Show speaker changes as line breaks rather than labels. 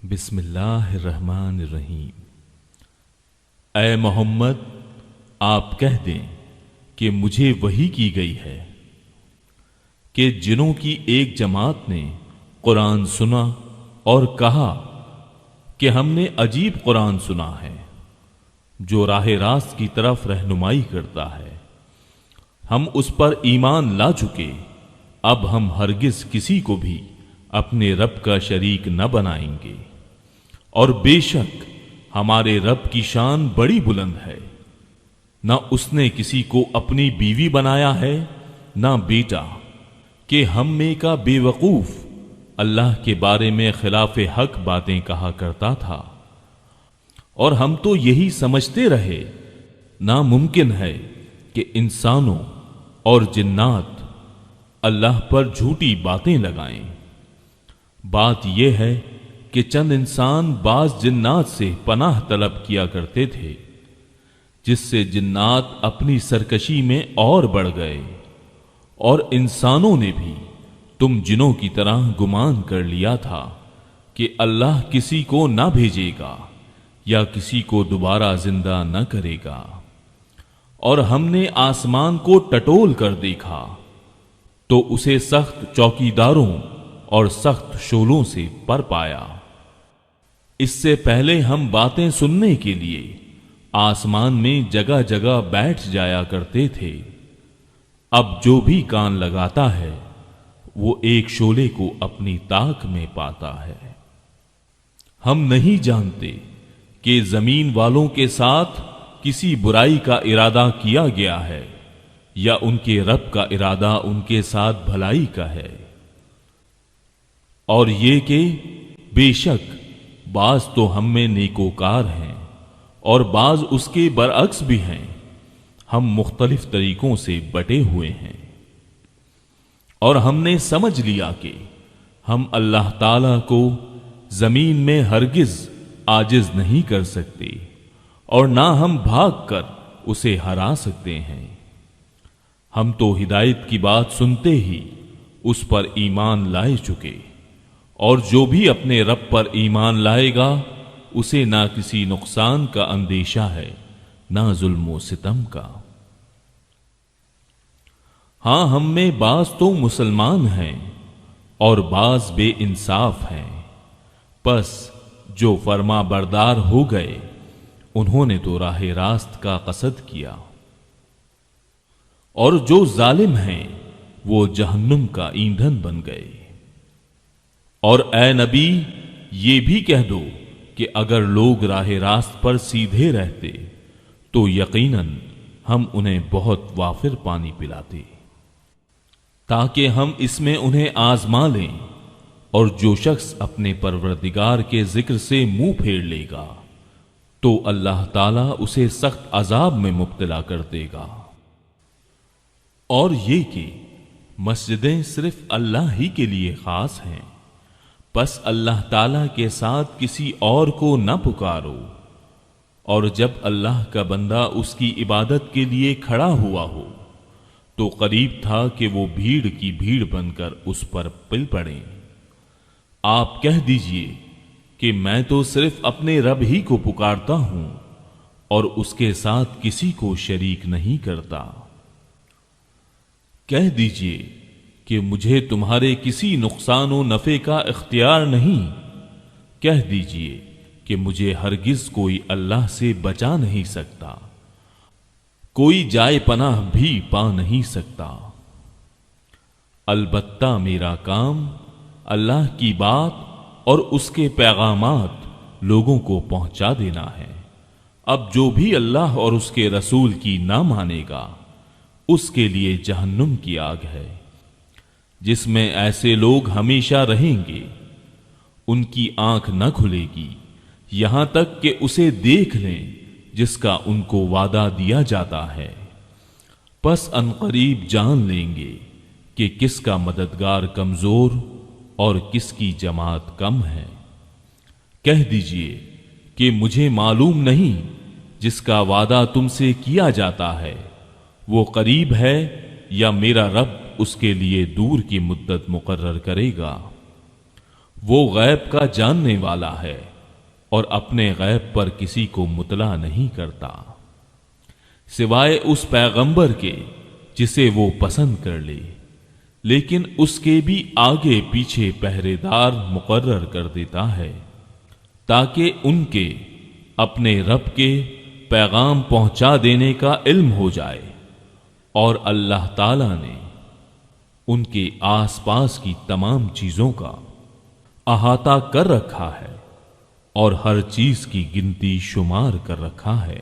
بسم اللہ الرحمن الرحیم۔ اے محمد، آپ کہہ دیں کہ مجھے وحی کی گئی ہے کہ جنوں کی ایک جماعت نے قرآن سنا اور کہا کہ ہم نے عجیب قرآن سنا ہے جو راہ راست کی طرف رہنمائی کرتا ہے، ہم اس پر ایمان لا چکے، اب ہم ہرگز کسی کو بھی اپنے رب کا شریک نہ بنائیں گے، اور بے شک ہمارے رب کی شان بڑی بلند ہے، نہ اس نے کسی کو اپنی بیوی بنایا ہے نہ بیٹا، کہ ہم میں کا بے وقوف اللہ کے بارے میں خلاف حق باتیں کہا کرتا تھا، اور ہم تو یہی سمجھتے رہے ناممکن ہے کہ انسانوں اور جنات اللہ پر جھوٹی باتیں لگائیں۔ بات یہ ہے کہ چند انسان بعض جنات سے پناہ طلب کیا کرتے تھے، جس سے جنات اپنی سرکشی میں اور بڑھ گئے، اور انسانوں نے بھی تم جنوں کی طرح گمان کر لیا تھا کہ اللہ کسی کو نہ بھیجے گا یا کسی کو دوبارہ زندہ نہ کرے گا، اور ہم نے آسمان کو ٹٹول کر دیکھا تو اسے سخت چوکیداروں اور سخت شعلوں سے پر پایا۔ اس سے پہلے ہم باتیں سننے کے لیے آسمان میں جگہ جگہ بیٹھ جایا کرتے تھے، اب جو بھی کان لگاتا ہے وہ ایک شعلے کو اپنی طاق میں پاتا ہے۔ ہم نہیں جانتے کہ زمین والوں کے ساتھ کسی برائی کا ارادہ کیا گیا ہے یا ان کے رب کا ارادہ ان کے ساتھ بھلائی کا ہے، اور یہ کہ بے شک بعض تو ہم میں نیکوکار ہیں اور بعض اس کے برعکس بھی ہیں، ہم مختلف طریقوں سے بٹے ہوئے ہیں، اور ہم نے سمجھ لیا کہ ہم اللہ تعالی کو زمین میں ہرگز عاجز نہیں کر سکتے، اور نہ ہم بھاگ کر اسے ہرا سکتے ہیں۔ ہم تو ہدایت کی بات سنتے ہی اس پر ایمان لائے چکے، اور جو بھی اپنے رب پر ایمان لائے گا اسے نہ کسی نقصان کا اندیشہ ہے نہ ظلم و ستم کا۔ ہاں، ہم میں بعض تو مسلمان ہیں اور بعض بے انصاف ہیں، پس جو فرما بردار ہو گئے انہوں نے تو راہ راست کا قصد کیا، اور جو ظالم ہیں وہ جہنم کا ایندھن بن گئے۔ اور اے نبی، یہ بھی کہہ دو کہ اگر لوگ راہ راست پر سیدھے رہتے تو یقیناً ہم انہیں بہت وافر پانی پلاتے، تاکہ ہم اس میں انہیں آزما لیں، اور جو شخص اپنے پروردگار کے ذکر سے منہ پھیر لے گا تو اللہ تعالیٰ اسے سخت عذاب میں مبتلا کر دے گا۔ اور یہ کہ مسجدیں صرف اللہ ہی کے لیے خاص ہیں، بس اللہ تعالیٰ کے ساتھ کسی اور کو نہ پکارو، اور جب اللہ کا بندہ اس کی عبادت کے لیے کھڑا ہوا ہو تو قریب تھا کہ وہ بھیڑ کی بھیڑ بن کر اس پر پل پڑیں۔ آپ کہہ دیجئے کہ میں تو صرف اپنے رب ہی کو پکارتا ہوں اور اس کے ساتھ کسی کو شریک نہیں کرتا۔ کہہ دیجئے کہ مجھے تمہارے کسی نقصان و نفع کا اختیار نہیں، کہہ دیجئے کہ مجھے ہرگز کوئی اللہ سے بچا نہیں سکتا، کوئی جائے پناہ بھی پا نہیں سکتا، البتہ میرا کام اللہ کی بات اور اس کے پیغامات لوگوں کو پہنچا دینا ہے۔ اب جو بھی اللہ اور اس کے رسول کی نہ مانے گا اس کے لیے جہنم کی آگ ہے، جس میں ایسے لوگ ہمیشہ رہیں گے، ان کی آنکھ نہ کھلے گی یہاں تک کہ اسے دیکھ لیں جس کا ان کو وعدہ دیا جاتا ہے، پس عنقریب جان لیں گے کہ کس کا مددگار کمزور اور کس کی جماعت کم ہے۔ کہہ دیجئے کہ مجھے معلوم نہیں جس کا وعدہ تم سے کیا جاتا ہے وہ قریب ہے یا میرا رب اس کے لیے دور کی مدت مقرر کرے گا۔ وہ غیب کا جاننے والا ہے اور اپنے غیب پر کسی کو مطلع نہیں کرتا سوائے اس پیغمبر کے جسے وہ پسند کر لے، لیکن اس کے بھی آگے پیچھے پہرے دار مقرر کر دیتا ہے تاکہ ان کے اپنے رب کے پیغام پہنچا دینے کا علم ہو جائے، اور اللہ تعالی نے ان کے آس پاس کی تمام چیزوں کا احاطہ کر رکھا ہے اور ہر چیز کی گنتی شمار کر رکھا ہے۔